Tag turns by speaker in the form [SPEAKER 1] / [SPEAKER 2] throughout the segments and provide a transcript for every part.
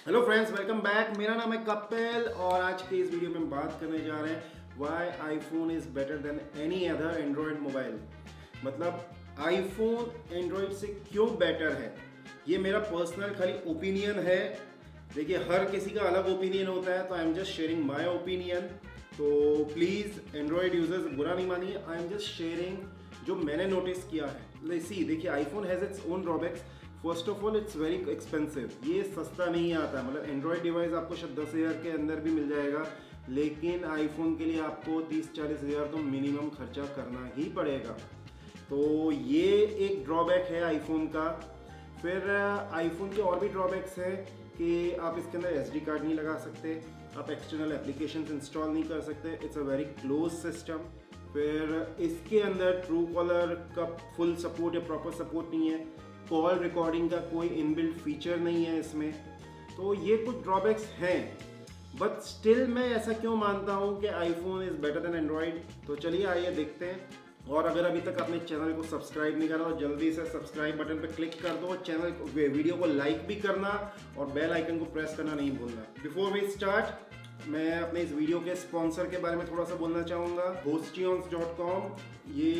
[SPEAKER 1] Hello friends, welcome back. मेरा नाम है कपिल और आज के इस वीडियो में हम बात करने जा रहे हैं why iPhone is better than any other Android mobile. मतलब आईफोन एंड्रॉयड से क्यों बेटर है। ये मेरा पर्सनल खाली ओपिनियन है। देखिए, हर किसी का अलग ओपिनियन होता है, तो I am just sharing my opinion. तो प्लीज़ एंड्रॉयड यूजर्स बुरा नहीं मानिए, आई एम जस्ट शेयरिंग जो मैंने नोटिस किया है। सी देखिए, iPhone has its own drawbacks. First of all it's very expensive, ये सस्ता नहीं आता है। मतलब एंड्रॉयड डिवाइस आपको शायद 10,000 के अंदर भी मिल जाएगा, लेकिन आईफोन के लिए आपको 30-40 हज़ार तो मिनिमम खर्चा करना ही पड़ेगा। तो ये एक ड्रॉबैक है आईफोन का। फिर आईफोन के और भी ड्रॉबैक्स हैं कि आप इसके अंदर SD कार्ड नहीं लगा सकते, आप एक्सटर्नल एप्लीकेशंस इंस्टॉल नहीं कर सकते, it's a very close system. फिर इसके अंदर ट्रू कॉलर का फुल सपोर्ट या प्रॉपर सपोर्ट नहीं है, कॉल रिकॉर्डिंग का कोई इनबिल्ट फीचर नहीं है इसमें। तो ये कुछ ड्रॉबैक्स हैं, बट स्टिल मैं ऐसा क्यों मानता हूँ कि iPhone is better then Android. तो चलिए आइए देखते हैं। और अगर अभी तक आपने चैनल को सब्सक्राइब नहीं करा तो जल्दी से सब्सक्राइब बटन पर क्लिक कर दो, चैनल वीडियो को लाइक भी करना और बेल आइकन को प्रेस करना नहीं भूलना। बिफोर वी स्टार्ट, मैं अपने इस वीडियो के स्पॉन्सर के बारे में थोड़ा सा बोलना चाहूँगा। Hostions.com ये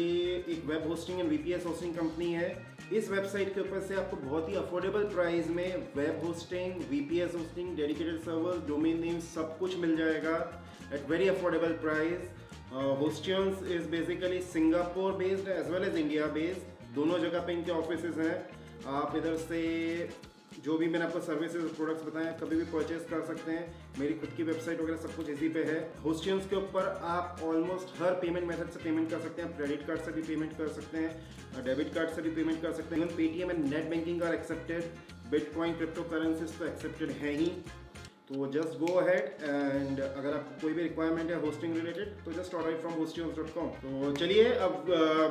[SPEAKER 1] एक web hosting and VPS hosting company है। इस वेबसाइट के ऊपर से आपको बहुत ही अफोर्डेबल प्राइस में web hosting, VPS hosting, dedicated server, domain name सब कुछ मिल जाएगा at very affordable price. Hostions is basically Singapore based as well as India based, दोनों जगह पे इनके ऑफिसेज हैं। आप इधर से जो भी मैंने आपको सर्विसेज प्रोडक्ट्स बताए हैं कभी भी परचेज कर सकते हैं। मेरी खुद की वेबसाइट वगैरह सब कुछ इसी पे है। Hostions के ऊपर आप ऑलमोस्ट हर पेमेंट मेथड से पेमेंट कर सकते हैं। क्रेडिट कार्ड से भी पेमेंट कर सकते हैं, डेबिट कार्ड से भी पेमेंट कर सकते हैं। Even Paytm and net banking are accepted. Bitcoin, crypto currencies तो एक्सेप्टेड है ही। तो जस्ट गो अहेड एंड अगर आपको कोई भी रिक्वायरमेंट है होस्टिंग रिलेटेड तो जस्ट ऑर्डर फ्रॉम Hostions.com। तो चलिए अब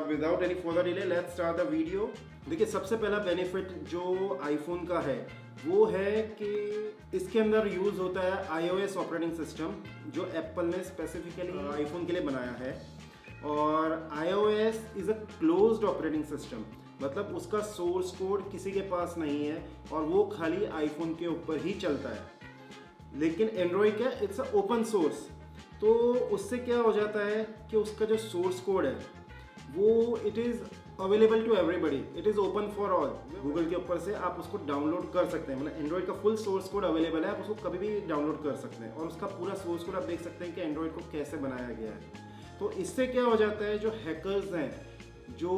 [SPEAKER 1] without any further delay let's start the video. देखिए, सबसे पहला बेनिफिट जो आईफोन का है वो है कि इसके अंदर यूज होता है iOS ऑपरेटिंग सिस्टम, जो एप्पल ने स्पेसिफिकली आईफोन के लिए बनाया है। और iOS is a closed operating system, मतलब उसका सोर्स कोड किसी के पास नहीं है और वो खाली आईफोन के ऊपर ही चलता है। लेकिन एंड्रॉयड क्या, इट्स अ ओपन सोर्स। तो उससे क्या हो जाता है कि उसका जो सोर्स कोड है वो it is available to everybody, it is open for all. Google के ऊपर से आप उसको डाउनलोड कर सकते हैं। मतलब एंड्रॉयड का फुल सोर्स कोड अवेलेबल है, आप उसको कभी भी डाउनलोड कर सकते हैं और उसका पूरा सोर्स कोड आप देख सकते हैं कि एंड्रॉयड को कैसे बनाया गया है। तो इससे क्या हो जाता है, जो हैकर्स हैं, जो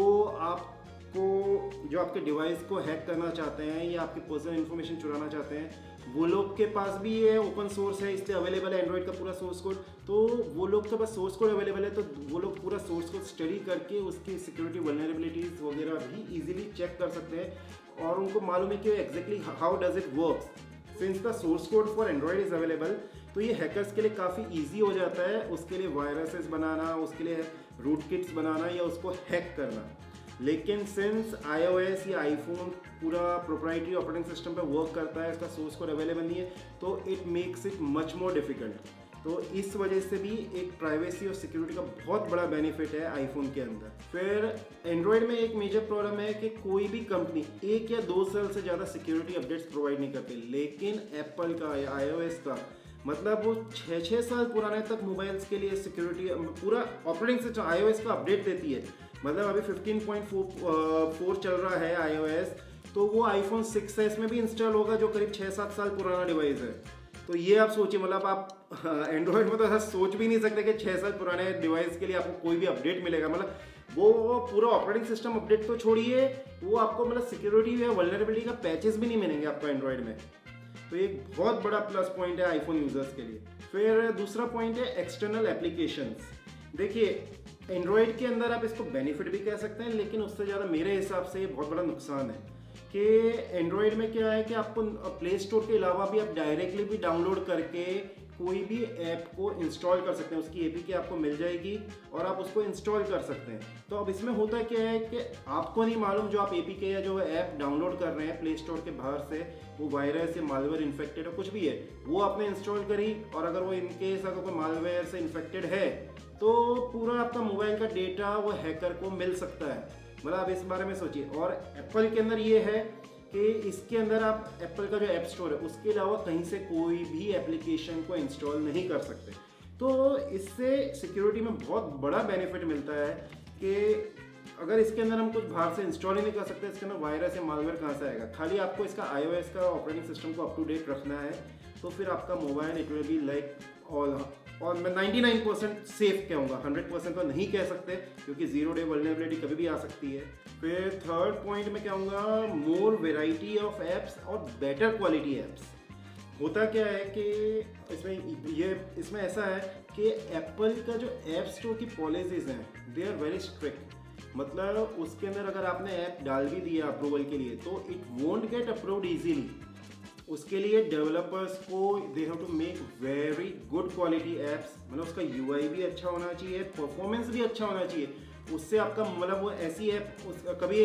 [SPEAKER 1] आपके डिवाइस को हैक करना चाहते हैं या आपकी पर्सनल इन्फॉर्मेशन चुराना चाहते हैं, वो लोग के पास भी ये ओपन सोर्स है, इसलिए अवेलेबल है एंड्रॉयड का पूरा सोर्स कोड। तो वो लोग के पास सोर्स कोड अवेलेबल है, तो वो लोग पूरा सोर्स कोड स्टडी करके उसकी सिक्योरिटी वल्नरेबिलिटीज वगैरह भी इजीली चेक कर सकते हैं और उनको मालूम है कि exactly how does it work. Since the source code for Android is available, तो ये हैकर्स के लिए काफ़ी ईजी हो जाता है उसके लिए वायरसेस बनाना, उसके लिए रूट किट्स बनाना या उसको हैक करना। लेकिन सिंस iOS या आईफोन पूरा प्रोप्राइटरी ऑपरेटिंग सिस्टम पे वर्क करता है, इसका सोर्स कोड अवेलेबल नहीं है, तो it makes it much more difficult. तो इस वजह से भी एक प्राइवेसी और सिक्योरिटी का बहुत बड़ा बेनिफिट है आईफोन के अंदर। फिर एंड्रॉयड में एक मेजर प्रॉब्लम है कि कोई भी कंपनी 1 या 2 साल से ज़्यादा सिक्योरिटी अपडेट्स प्रोवाइड नहीं करती, लेकिन एप्पल का या iOS का मतलब वो 6-6 साल पुराने तक मोबाइल्स के लिए सिक्योरिटी पूरा ऑपरेटिंग सिस्टम iOS का अपडेट देती है। मतलब अभी 15.4 चल रहा है iOS, तो वो आईफोन 6s में भी इंस्टॉल होगा जो करीब 6-7 साल पुराना डिवाइस है। तो ये आप सोचिए, मतलब आप एंड्रॉयड में तो ऐसा सोच भी नहीं सकते कि 6 साल पुराने डिवाइस के लिए आपको कोई भी अपडेट मिलेगा। मतलब वो पूरा ऑपरेटिंग सिस्टम अपडेट तो छोड़िए, वो आपको मतलब सिक्योरिटी या वल्नरेबिलिटी का पैचेस भी नहीं मिलेंगे आपको एंड्रॉयड में। तो एक बहुत बड़ा प्लस पॉइंट है आईफोन यूजर्स के लिए। फिर दूसरा पॉइंट है एक्सटर्नल एप्लीकेशंस। देखिए, एंड्रॉयड के अंदर आप इसको बेनिफिट भी कह सकते हैं, लेकिन उससे ज़्यादा मेरे हिसाब से ये बहुत बड़ा नुकसान है कि एंड्रॉयड में क्या है कि आपको प्ले स्टोर के अलावा भी आप डायरेक्टली भी डाउनलोड करके कोई भी ऐप को इंस्टॉल कर सकते हैं। उसकी APK आपको मिल जाएगी और आप उसको इंस्टॉल कर सकते हैं। तो अब इसमें होता क्या है कि आपको नहीं मालूम जो आप APK या जो ऐप डाउनलोड कर रहे हैं प्ले स्टोर के बाहर से, वो वायरस या मालवेयर इन्फेक्टेड और कुछ भी है, वो आपने इंस्टॉल करी और अगर वो इनकेस अगर कोई मालवेयर से इन्फेक्टेड है तो पूरा आपका मोबाइल का डेटा वो हैकर को मिल सकता है। मतलब आप इस बारे में सोचिए। और एप्पल के अंदर ये है कि इसके अंदर आप एप्पल का जो ऐप स्टोर है उसके अलावा कहीं से कोई भी एप्लीकेशन को इंस्टॉल नहीं कर सकते। तो इससे सिक्योरिटी में बहुत बड़ा बेनिफिट मिलता है कि अगर इसके अंदर हम कुछ बाहर से इंस्टॉल ही नहीं कर सकते, इसके अंदर वायरस या मालवेयर कहाँ से आएगा। खाली आपको इसका iOS का ऑपरेटिंग सिस्टम को अप टू डेट रखना है, तो फिर आपका mobile it will be like और मैं 99% सेफ कहूँगा, 100% तो नहीं कह सकते क्योंकि 0 डे वल्नरेबिलिटी कभी भी आ सकती है। फिर थर्ड पॉइंट में कहूँगा मोर वेराइटी ऑफ ऐप्स और बेटर क्वालिटी ऐप्स। होता क्या है कि इसमें ऐसा है कि एप्पल का जो ऐप स्टोर की पॉलिसीज हैं दे आर वेरी स्ट्रिक्ट। मतलब उसके अंदर अगर आपने ऐप डाल भी दिया अप्रूवल के लिए तो it won't get approved easily. उसके लिए डेवलपर्स को they have to make very good quality apps, मतलब उसका यूआई भी अच्छा होना चाहिए, परफॉर्मेंस भी अच्छा होना चाहिए। उससे आपका मतलब वो ऐसी ऐप कभी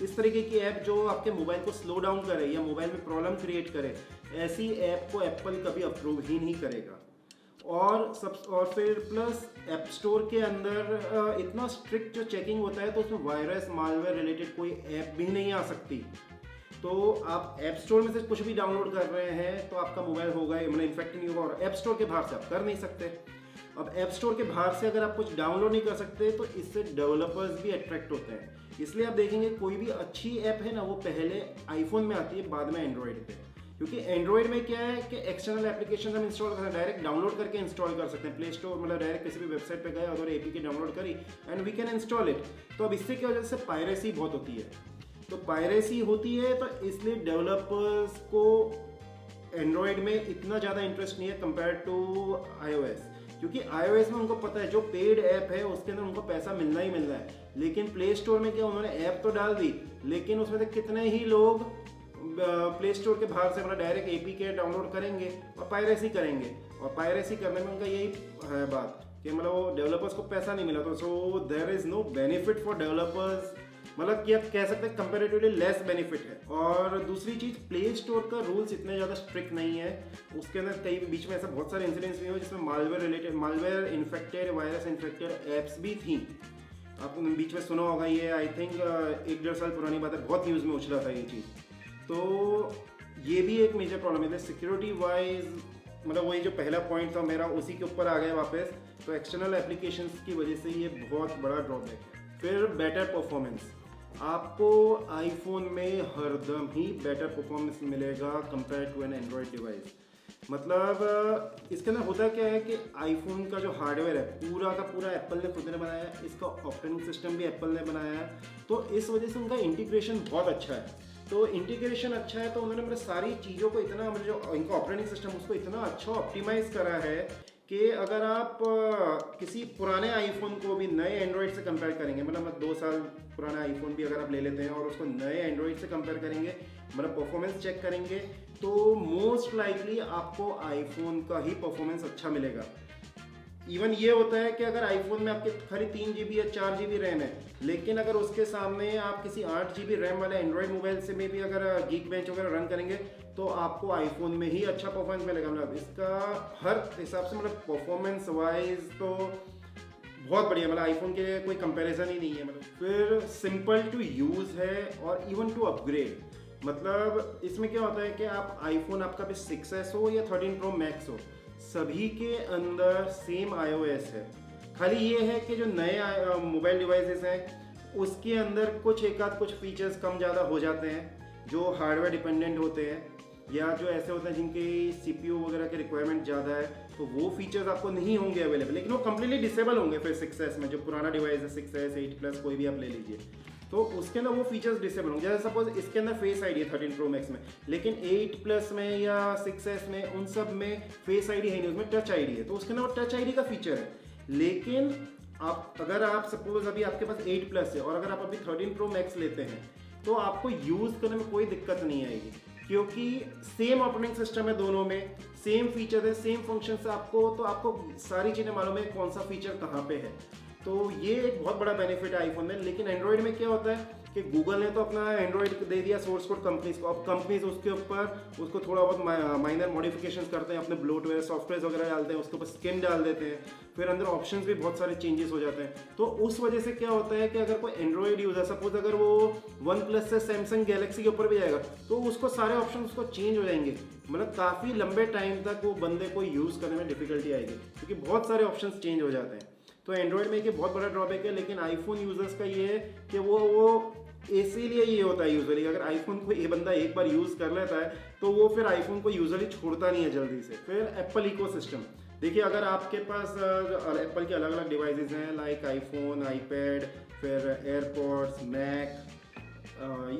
[SPEAKER 1] इस तरीके की ऐप जो आपके मोबाइल को स्लो डाउन करे या मोबाइल में प्रॉब्लम क्रिएट करे, ऐसी ऐप को एप्पल कभी अप्रूव ही नहीं करेगा। और फिर प्लस ऐप स्टोर के अंदर इतना स्ट्रिक्ट जो चेकिंग होता है तो उसमें वायरस मालवेयर रिलेटेड कोई ऐप भी नहीं आ सकती। तो आप ऐप स्टोर में से कुछ भी डाउनलोड कर रहे हैं तो आपका मोबाइल होगा मतलब इन्फेक्ट नहीं होगा, और ऐप स्टोर के बाहर से आप कर नहीं सकते। अब ऐप स्टोर के बाहर से अगर आप कुछ डाउनलोड नहीं कर सकते तो इससे डेवलपर्स भी अट्रैक्ट होते हैं। इसलिए आप देखेंगे कोई भी अच्छी ऐप है ना वो पहले आईफोन में आती है, बाद में एंड्रॉयड पे। क्योंकि एंड्रॉयड में क्या है कि एक्सटर्नल एप्लीकेशन हम इंस्टॉल कर डायरेक्ट डाउनलोड करके इंस्टॉल कर सकते हैं। प्ले स्टोर मतलब डायरेक्ट किसी भी वेबसाइट पे गए और एपीके डाउनलोड करी and we can install it. तो अब इससे क्या वजह से पायरेसी बहुत होती है, तो पायरेसी होती है तो इसलिए डेवलपर्स को एंड्रॉयड में इतना ज़्यादा इंटरेस्ट नहीं है कंपेयर टू iOS। क्योंकि iOS में उनको पता है जो पेड ऐप है उसके अंदर उनको पैसा मिलना ही मिलना है। लेकिन प्ले स्टोर में क्या उन्होंने ऐप तो डाल दी, लेकिन उसमें से कितने ही लोग प्ले स्टोर के बाहर से मतलब डायरेक्ट एपीके डाउनलोड करेंगे और पायरेसी करेंगे। और पायरेसी करने में उनका यही है बात कि मतलब वो डेवलपर्स को पैसा नहीं मिला, तो so there is no benefit for developers. मतलब कि आप कह सकते हैं कंपेरेटिवली लेस बेनिफिट है। और दूसरी चीज़ प्ले स्टोर का रूल्स इतने ज़्यादा स्ट्रिक्ट नहीं है। उसके अंदर कई बीच में ऐसा बहुत सारे इंसिडेंट्स भी हुए जिसमें malware infected virus infected apps भी थी। आपने बीच में सुना होगा, ये आई थिंक 1-1.5 साल पुरानी बात है, बहुत न्यूज़ में उछला था ये चीज़। तो ये भी एक मेजर प्रॉब्लम है सिक्योरिटी वाइज। मतलब वही जो पहला पॉइंट था मेरा उसी के ऊपर आ गया वापस। तो एक्सटर्नल एप्लीकेशंस की वजह से ये बहुत बड़ा ड्रॉबैक है। फिर बेटर परफॉर्मेंस, आपको आईफोन में हरदम ही बेटर परफॉर्मेंस मिलेगा compare to an Android device. मतलब इसके अंदर होता क्या है कि आईफोन का जो हार्डवेयर है पूरा का पूरा एप्पल ने खुद ने बनाया है, इसका ऑपरेटिंग सिस्टम भी एप्पल ने बनाया है, तो इस वजह से उनका इंटीग्रेशन बहुत अच्छा है। तो इंटीग्रेशन अच्छा है तो उन्होंने मतलब सारी चीज़ों को इतना मतलब जो इनका ऑपरेटिंग सिस्टम उसको इतना अच्छा ऑप्टिमाइज करा है कि अगर आप किसी पुराने आईफोन को भी नए एंड्रॉयड से कंपेयर करेंगे, मतलब 2 साल पुराना आईफोन भी अगर आप ले लेते हैं और उसको नए एंड्रॉयड से कंपेयर करेंगे, मतलब परफॉर्मेंस चेक करेंगे, तो मोस्ट लाइकली आपको आईफोन का ही परफॉर्मेंस अच्छा मिलेगा। इवन ये होता है कि अगर आईफोन में आपके खाली 3 GB या 4 GB रैम है, लेकिन अगर उसके सामने आप किसी 8 GB रैम वाले एंड्रॉयड मोबाइल से में भी अगर गीक बेंच वगैरह रन करेंगे तो आपको आईफोन में ही अच्छा परफॉर्मेंस मिलेगा। मतलब इसका हर हिसाब से मतलब परफॉर्मेंस वाइज तो बहुत बढ़िया, मतलब आईफोन के कोई कंपैरिजन ही नहीं है। मतलब फिर सिंपल टू यूज़ है और इवन टू अपग्रेड। मतलब इसमें क्या होता है कि आप आईफोन आपका भी 6s हो या 13 Pro Max हो, सभी के अंदर सेम iOS है। खाली ये है कि जो नए मोबाइल डिवाइसेस हैं उसके अंदर कुछ फीचर्स कम ज़्यादा हो जाते हैं जो हार्डवेयर डिपेंडेंट होते हैं, या जो ऐसे होते हैं जिनके CPU वगैरह के रिक्वायरमेंट ज़्यादा है, तो वो फीचर्स आपको नहीं होंगे अवेलेबल, लेकिन वो कम्प्लीटली डिसेबल होंगे। फिर 6s में जो पुराना डिवाइस है 6s 8+ कोई भी आप ले लीजिए, तो उसके अंदर वो फीचर्स डिसेबल होंगे। जैसे सपोज इसके अंदर फेस आईडी है 13 Pro Max में, लेकिन 8+ में या 6s में उन सब में फेस आईडी है नहीं, उसमें टच आईडी है, तो उसके अंदर वो टच आईडी का फीचर है। लेकिन अगर आप सपोज अभी आपके पास 8+ है और अगर आप अभी 13 Pro Max लेते हैं तो आपको यूज़ करने में कोई दिक्कत नहीं आएगी, क्योंकि सेम ऑपरेटिंग सिस्टम है दोनों में, सेम फीचर है, सेम फंक्शन है, आपको सारी चीज़ें मालूम है कौन सा फीचर कहाँ पे है। तो ये एक बहुत बड़ा बेनिफिट है आईफोन में। लेकिन एंड्रॉयड में क्या होता है कि गूगल ने तो अपना एंड्रॉयड दे दिया सोर्स कोड कंपनीज को, अब कंपनीज उसके ऊपर उसको थोड़ा बहुत माइनर मॉडिफिकेशंस करते हैं, अपने ब्लोटवेयर सॉफ्टवेयर वगैरह डालते हैं, उसके ऊपर स्किन डाल देते हैं, फिर अंदर ऑप्शंस भी बहुत सारे चेंजेस हो जाते हैं। तो उस वजह से क्या होता है कि अगर कोई एंड्रॉयड यूजर, सपोज अगर वो वन प्लस से सैमसंग गैलेक्सी के ऊपर भी जाएगा तो उसको सारे ऑप्शन उसको चेंज हो जाएंगे, मतलब काफ़ी लंबे टाइम तक वो बंदे को यूज़ करने में डिफिकल्टी आएगी क्योंकि बहुत सारे ऑप्शन चेंज हो जाते हैं। तो एंड्रॉयड में ये बहुत बड़ा ड्रॉबैक है। लेकिन आईफोन यूजर्स का ये है कि वो इसीलिए ये होता है यूजुअली, अगर आईफोन को ये बंदा एक बार यूज़ कर लेता है तो वो फिर आईफोन को यूजुअली छोड़ता नहीं है जल्दी से। फिर एप्पल इकोसिस्टम देखिए, अगर आपके पास एप्पल के अलग अलग डिवाइसेस हैं लाइक आईफोन, आईपैड, फिर एयरपॉड्स, मैक,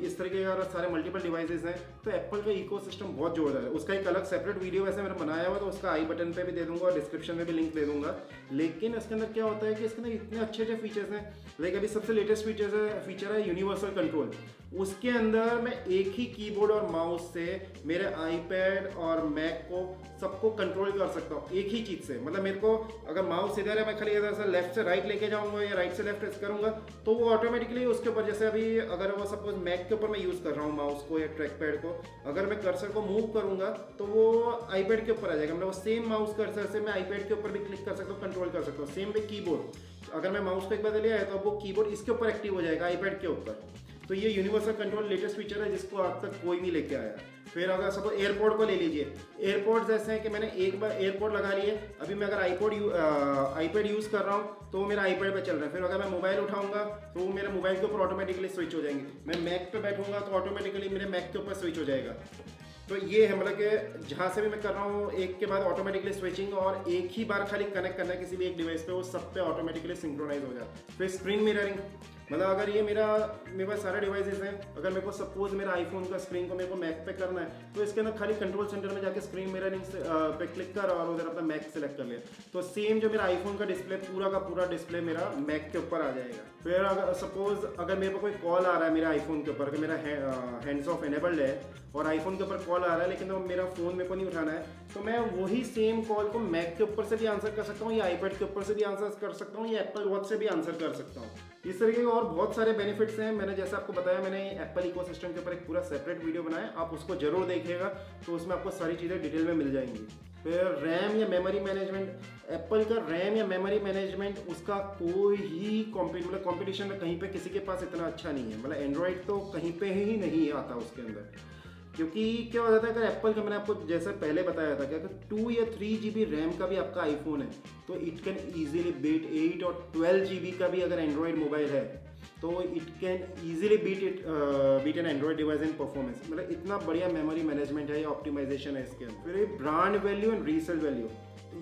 [SPEAKER 1] इस तरीके के अगर सारे मल्टीपल डिवाइसेस हैं तो एप्पल का इकोसिस्टम बहुत जोरदार है। उसका एक अलग सेपरेट वीडियो वैसे मैंने बनाया हुआ, तो उसका आई बटन पे भी दे दूंगा और डिस्क्रिप्शन में भी लिंक दे दूंगा। लेकिन इसके अंदर क्या होता है कि इसके अंदर इतने अच्छे अच्छे फीचर्स हैं। लाइक अभी सबसे लेटेस्ट फीचर है यूनिवर्सल कंट्रोल। उसके अंदर मैं एक ही कीबोर्ड और माउस से मेरे आईपैड और मैक को सबको कंट्रोल कर सकता हूँ एक ही चीज़ से। मतलब मेरे को अगर माउस इधर है, मैं खाली इधर से लेफ्ट से राइट लेके जाऊँगा या राइट से लेफ्ट प्रेस करूँगा तो वो ऑटोमेटिकली उसके ऊपर, जैसे अभी अगर वो सपोज मैक के ऊपर मैं यूज़ कर रहा हूँ माउस को या ट्रैक पैड को, अगर मैं कर्सर को मूव करूँगा तो वो आईपैड के ऊपर आ जाएगा। मतलब वो सेम माउस कर्सर से मैं आईपैड के ऊपर भी क्लिक कर सकता हूँ, कंट्रोल कर सकता हूँ। सेम वे कीबोर्ड, अगर मैं माउस को एक बार लिया है तो वो कीबोर्ड इसके ऊपर एक्टिव हो जाएगा आईपैड के ऊपर। तो ये यूनिवर्सल कंट्रोल लेटेस्ट फीचर है जिसको आज तक कोई नहीं लेके आया। फिर अगर सपोज एयरपोर्ट को ले लीजिए, एयरपोर्ट्स ऐसे हैं कि मैंने एक बार एयरपोर्ट लगा लिए, अभी मैं अगर आईपैड यूज़ कर रहा हूँ तो वो मेरा आईपैड पे चल रहा है। फिर अगर मैं मोबाइल उठाऊंगा तो वो मेरे मोबाइल के ऊपर ऑटोमेटिकली स्विच हो जाएंगे। मैं मैक पे बैठूंगा तो ऑटोमेटिकली मेरे मैक के ऊपर स्विच हो जाएगा। तो ये है मतलब कि जहाँ से भी मैं कर रहा हूँ एक के बाद ऑटोमेटिकली स्विचिंग, और एक ही बार खाली कनेक्ट करना है किसी भी एक डिवाइस पे, वो सब पे ऑटोमेटिकली सिंक्रोनाइज हो जाता है। फिर स्क्रीन मिररिंग, मतलब अगर ये मेरे पास सारे डिवाइसेस हैं, अगर मेरे को सपोज मेरा आईफोन का स्क्रीन को मेरे को मैक पे करना है तो इसके अंदर खाली कंट्रोल सेंटर में जाके स्क्रीन मिररिंग पे क्लिक कर और उधर अपना मैक सेलेक्ट कर लिया तो सेम जो मेरा आईफोन का डिस्प्ले पूरा का पूरा डिस्प्ले मेरा मैक के ऊपर आ जाएगा। फिर अगर सपोज अगर मेरे को कोई कॉल आ रहा है मेरा आईफोन के ऊपर, अगर मेरा हैंड्स ऑफ एनेबल्ड है और आईफोन के ऊपर कॉल आ रहा है लेकिन तो मेरा फ़ोन मेरे को नहीं उठाना है, तो मैं वही सेम कॉल को मैक के ऊपर से भी आंसर कर सकता हूँ या आईपैड के ऊपर से भी आंसर कर सकता हूँ या एप्पल वॉच से भी आंसर कर सकता हूँ। इस तरीके के और बहुत सारे बेनिफिट्स हैं। मैंने जैसे आपको बताया, मैंने एप्पल इकोसिस्टम के ऊपर एक पूरा सेपरेट वीडियो बनाया, आप उसको जरूर देखिएगा तो उसमें आपको सारी चीज़ें डिटेल में मिल जाएंगी। फिर रैम या मेमोरी मैनेजमेंट, एप्पल का रैम या मेमोरी मैनेजमेंट उसका कोई ही कॉम्पिटिशन में कहीं पे किसी के पास इतना अच्छा नहीं है। मतलब एंड्रॉयड तो कहीं पे ही नहीं आता उसके अंदर, क्योंकि क्या हो जाता है अगर एप्पल का, मैंने आपको जैसे पहले बताया था कि अगर 2 या 3 GB रैम का भी आपका आईफोन है तो इट कैन ईजिली बीट 8 और 12 GB का भी अगर एंड्रॉयड मोबाइल है तो it can easily beat an Android device in performance. मतलब इतना बढ़िया मेमोरी मैनेजमेंट है या ऑप्टिमाइजेशन है इसके अंदर। फिर brand value and resale value,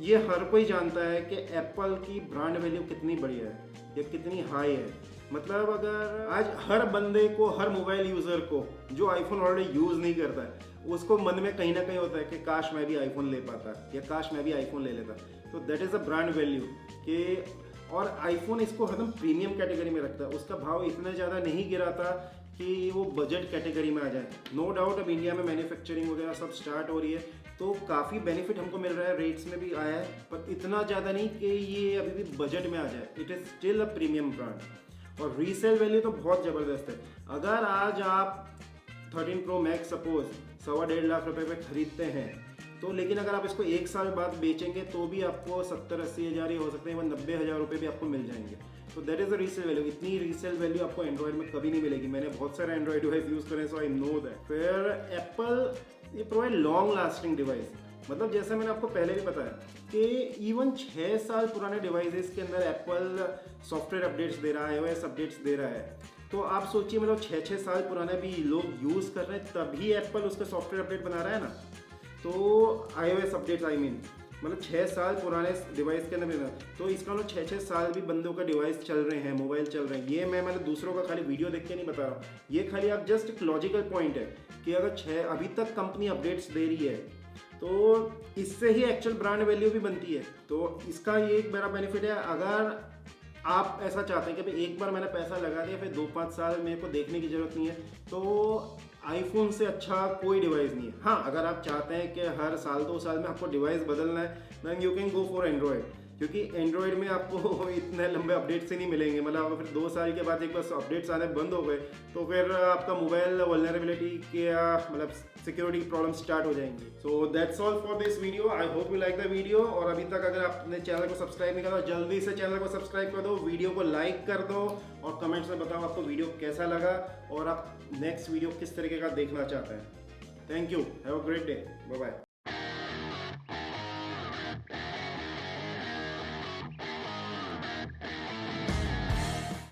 [SPEAKER 1] ये हर कोई जानता है कि एप्पल की ब्रांड वैल्यू कितनी बढ़िया है या कितनी हाई है। मतलब अगर आज हर बंदे को, हर मोबाइल यूज़र को जो आईफोन ऑलरेडी यूज़ नहीं करता है, उसको मन में कहीं ना कहीं होता है कि काश मैं भी आईफोन ले पाता या काश मैं भी आईफोन ले लेता। तो that is a brand value कि, और आईफोन इसको हरदम प्रीमियम कैटेगरी में रखता है। उसका भाव इतना ज़्यादा नहीं गिराता कि वो बजट कैटेगरी में आ जाए। नो डाउट अब इंडिया में मैन्युफैक्चरिंग वगैरह सब स्टार्ट हो रही है तो काफ़ी बेनिफिट हमको मिल रहा है, रेट्स में भी आया है, पर इतना ज़्यादा नहीं कि ये अभी भी बजट में आ जाए। It is still a premium brand. और रीसेल वैल्यू तो बहुत ज़बरदस्त है। अगर आज आप 13 Pro Max सपोज 1.25 लाख रुपए पे खरीदते हैं तो, लेकिन अगर आप इसको 1 साल बाद बेचेंगे तो भी आपको 70-80 हज़ार ही हो सकते हैं, 90,000 रुपये भी आपको मिल जाएंगे। तो that is the resale value. इतनी रीसेल वैल्यू आपको एंड्रॉयड में कभी नहीं मिलेगी। मैंने बहुत सारे एंड्रॉयड डिवाइस यूज़ करे, सो आई नो दैट। फिर एप्पल ये प्रोवाइड लॉन्ग लास्टिंग डिवाइस। मतलब जैसे मैंने आपको पहले भी बताया कि इवन 6 साल पुराने डिवाइसेस के अंदर एप्पल सॉफ्टवेयर अपडेट्स दे रहा है, iOS अपडेट्स दे रहा है। तो आप सोचिए, मतलब 6 साल पुराने भी लोग यूज़ कर रहे हैं तभी एप्पल उसका सॉफ्टवेयर अपडेट बना रहा है ना। तो iOS अपडेट्स मतलब 6 साल पुराने डिवाइस के अंदर, तो इसका मतलब 6 साल भी बंदों का डिवाइस चल रहे हैं, मोबाइल चल रहे हैं। ये मैं मतलब दूसरों का खाली वीडियो देख के नहीं बता रहा हूँ, ये खाली आप जस्ट एक लॉजिकल पॉइंट है कि अगर अभी तक कंपनी अपडेट्स दे रही है तो इससे ही एक्चुअल ब्रांड वैल्यू भी बनती है। तो इसका ये एक बड़ा बेनिफिट है। अगर आप ऐसा चाहते हैं कि भाई एक बार मैंने पैसा लगा दिया फिर 2-5 साल मेरे को देखने की ज़रूरत नहीं है, तो आईफोन से अच्छा कोई डिवाइस नहीं है। हाँ, अगर आप चाहते हैं कि हर साल 2 साल में आपको डिवाइस बदलना है, then you can go for Android. क्योंकि एंड्रॉयड में आपको इतने लंबे अपडेट्स ही नहीं मिलेंगे। मतलब अगर फिर 2 साल के बाद एक बार अपडेट्स आने बंद हो गए तो फिर आपका मोबाइल वल्नरेबिलिटी के मतलब सिक्योरिटी प्रॉब्लम स्टार्ट हो जाएंगी। So that's all for this video. I hope you like the video. और अभी तक अगर आपने चैनल को सब्सक्राइब नहीं करा तो जल्दी से चैनल को सब्सक्राइब कर दो, वीडियो को लाइक कर दो और कमेंट्स में बताओ आपको वीडियो कैसा लगा और आप नेक्स्ट वीडियो किस तरीके का देखना चाहते हैं। Thank you, have a great day, bye bye.